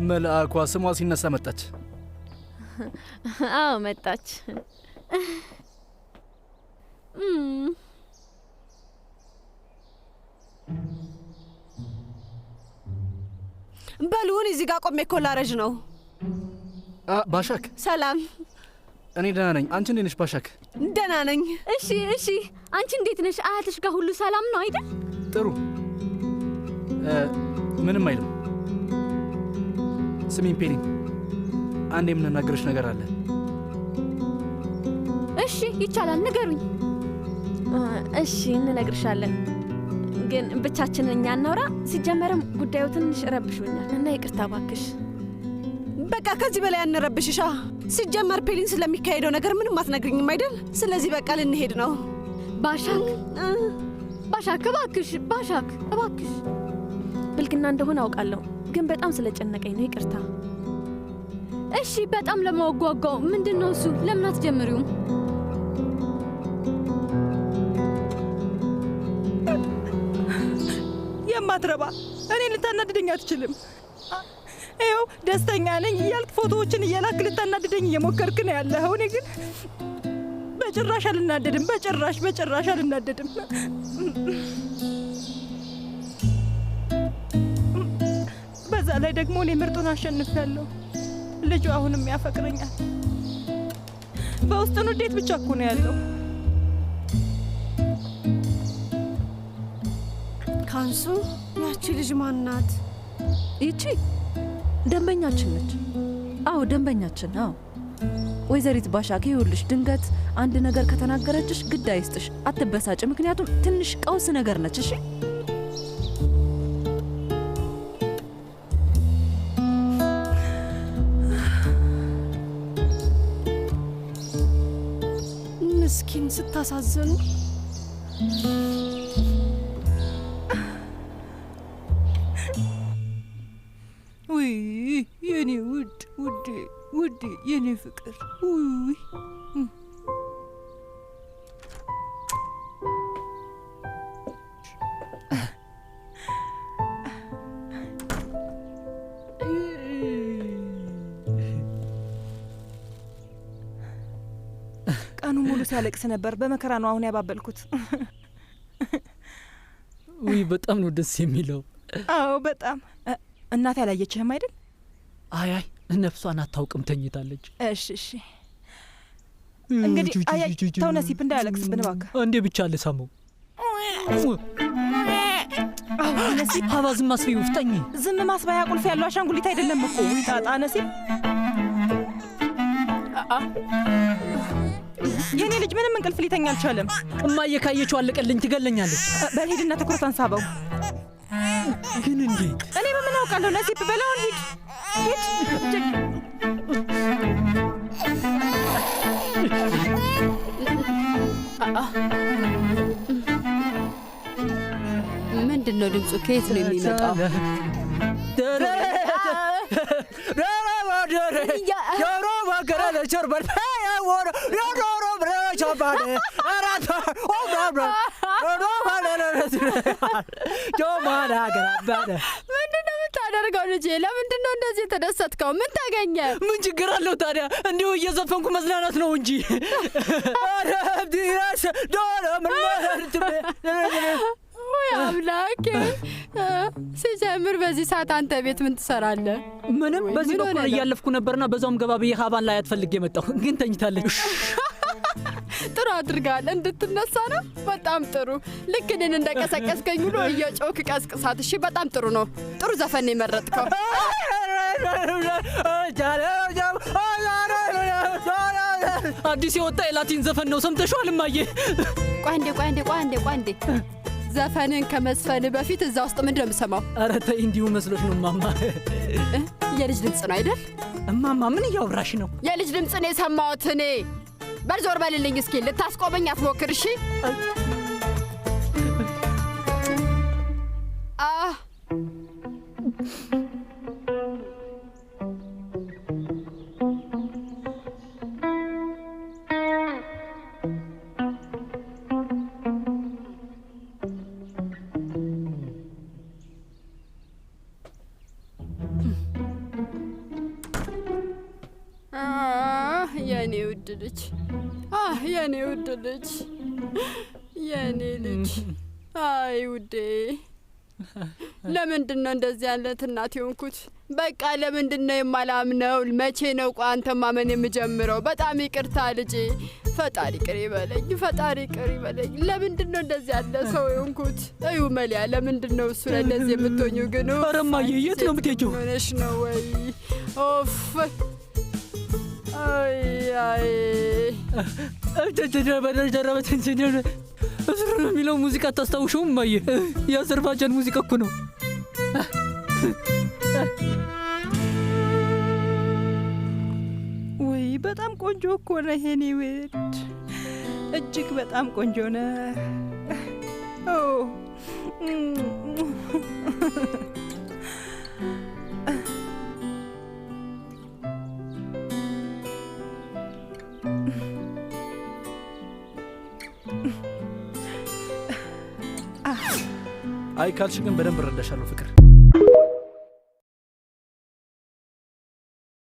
መልአኳ ስሟ ሲነሳ መጣች። አዎ መጣች። በልሁን እዚህ ጋር ቆሜ ኮላረጅ ነው። ባሻክ ሰላም። እኔ ደህና ነኝ። አንቺ እንዴት ነሽ ባሻክ? ደህና ነኝ። እሺ እሺ፣ አንቺ እንዴት ነሽ? አያትሽ ጋር ሁሉ ሰላም ነው አይደል? ጥሩ፣ ምንም አይልም። ስሚኝ ፔሪን፣ አንድ የምንናገርሽ ነገር አለ። እሺ ይቻላል፣ ንገሩኝ። እሺ እንነግርሻለን፣ ግን ብቻችንን እኛ እናውራ። ሲጀመርም ጉዳዩ ትንሽ ረብሾኛል እና ይቅርታ ባክሽ። በቃ ከዚህ በላይ አንረብሽሻ። ሲጀመር ፔሊን ስለሚካሄደው ነገር ምንም አትነግሪኝም አይደል? ስለዚህ በቃ ልንሄድ ነው። ባሻክ ባሻክ፣ እባክሽ ባሻክ፣ እባክሽ። ብልግና እንደሆነ አውቃለሁ፣ ግን በጣም ስለጨነቀኝ ነው። ይቅርታ። እሺ፣ በጣም ለማወጓጓው ምንድን ነው እሱ? ለምን አትጀምሪውም? የማትረባ እኔ ልታናድደኝ አትችልም። ይኸው ደስተኛ ነኝ እያልክ ፎቶዎችን እየላክ ልታናድደኝ እየሞከርክ ነው ያለኸው። እኔ ግን በጭራሽ አልናደድም። በጭራሽ አልናደድም። በዛ ላይ ደግሞ እኔ ምርጡን አሸንፊያለሁ። ልጁ አሁንም ያፈቅረኛል። በውስጡ ንዴት ብቻ እኮ ነው ያለው። ካንሱ፣ ያቺ ልጅ ማናት? ይቺ ደንበኛችን ነች። አዎ ደንበኛችን። አዎ ወይዘሪት ባሻክ፣ ይኸውልሽ ድንገት አንድ ነገር ከተናገረችሽ ግድ አይስጥሽ፣ አትበሳጭ። ምክንያቱም ትንሽ ቀውስ ነገር ነች። እሺ ምስኪን፣ ስታሳዝኑ። ውይ የኔ ውድ የኔ ፍቅር፣ ውይ ቀኑ ሙሉ ሲያለቅስ ነበር። በመከራ ነው አሁን ያባበልኩት። ውይ በጣም ነው ደስ የሚለው። አዎ በጣም። እናቴ አላየችህም አይደል? አይ ነፍሷን አታውቅም፣ ተኝታለች። እሺ እንግዲህ አያይ፣ ተው ነሲብ እንዳያለቅስብን እባክህ። እንዴ ብቻ ልሰማው። ነሲብ ሀባ ዝም አስቢው፣ ፍጠኝ። ዝም ማስባያ ቁልፍ ያለው አሻንጉሊት አይደለም እኮ ጣጣ። ነሲብ የኔ ልጅ ምንም እንቅልፍ ሊተኛ አልቻለም። እማዬ ካየችው አለቀልኝ፣ ትገለኛለች። በልሂድና ትኩረት አንሳበው። ግን እንዴት? እኔ በምን አውቃለሁ? ነሲብ በላውን ሂድ። ምንድን ነው ድምፁ? ከየት ነው የሚመጣው? ምንድነው የምታደርገው ልጄ? ለምንድነው እንደዚህ የተደሰትከው? ምን ታገኘ? ምን ችግር አለው ታዲያ? እንዲሁ እየዘፈንኩ መዝናናት ነው እንጂ። ወይ አምላኬ! ሲጀምር በዚህ ሰዓት አንተ ቤት ምን ትሰራለህ? ምንም። በዚህ በኩል እያለፍኩ ነበርና በዛውም ገባ ብዬ ሀባን ላይ አትፈልግ የመጣሁ ግን ተኝታለች። ጥሩ አድርጋል። እንድትነሳ ነው። በጣም ጥሩ። ልክ እኔን እንደቀሰቀስከኝ ሁሉ እየጮክ ቀስቅሳት። እሺ፣ በጣም ጥሩ ነው። ጥሩ ዘፈን ነው የመረጥከው። አዲስ የወጣ የላቲን ዘፈን ነው። ሰምተሽዋል እማዬ? ቆይ አንዴ። ዘፈንን ከመስፈን በፊት እዛ ውስጥ ምንድን ነው የምሰማው? ኧረ ተይ፣ እንዲሁ መስሎሽ ነው እማማ። የልጅ ድምፅ ነው አይደል? እማማ ምን እያወራሽ ነው? የልጅ ድምፅ ነው የሰማሁት እኔ። በርዞር በልልኝ እስኪ። ልታስቆመኝ አትሞክር እሺ? የኔ ውድ ልጅ የኔ ውድ ልጅ የኔ ልጅ አይ ውዴ ለምንድን ነው እንደዚህ ያለት እናት የሆንኩት? በቃ ለምንድን ነው የማላምነው? መቼ ነው አንተ ማመን የምጀምረው? በጣም ይቅርታ ልጄ። ፈጣሪ ቅር ይበለኝ፣ ፈጣሪ ቅር ይበለኝ። ለምንድን ነው እንደዚህ ያለ ሰው የሆንኩት? እዩ መሊያ፣ ለምንድን ነው እሱ ላይ እንደዚህ የምትሆኙ? ግን ኧረ እማዬ የት ነው የምትሄጂው? ሆነሽ ነው ወይ? ኦፍ አይ አይ እስር የሚለው ሙዚቃ አታስታውሽውም እማዬ? የአዘርባጃን ሙዚቃ እኮ ነው። ወይ በጣም ቆንጆ እኮ ነህ የኔ ውድ፣ እጅግ በጣም ቆንጆ ነህ። አይ ካልሽ ግን በደንብ እረዳሻለሁ ፍቅር።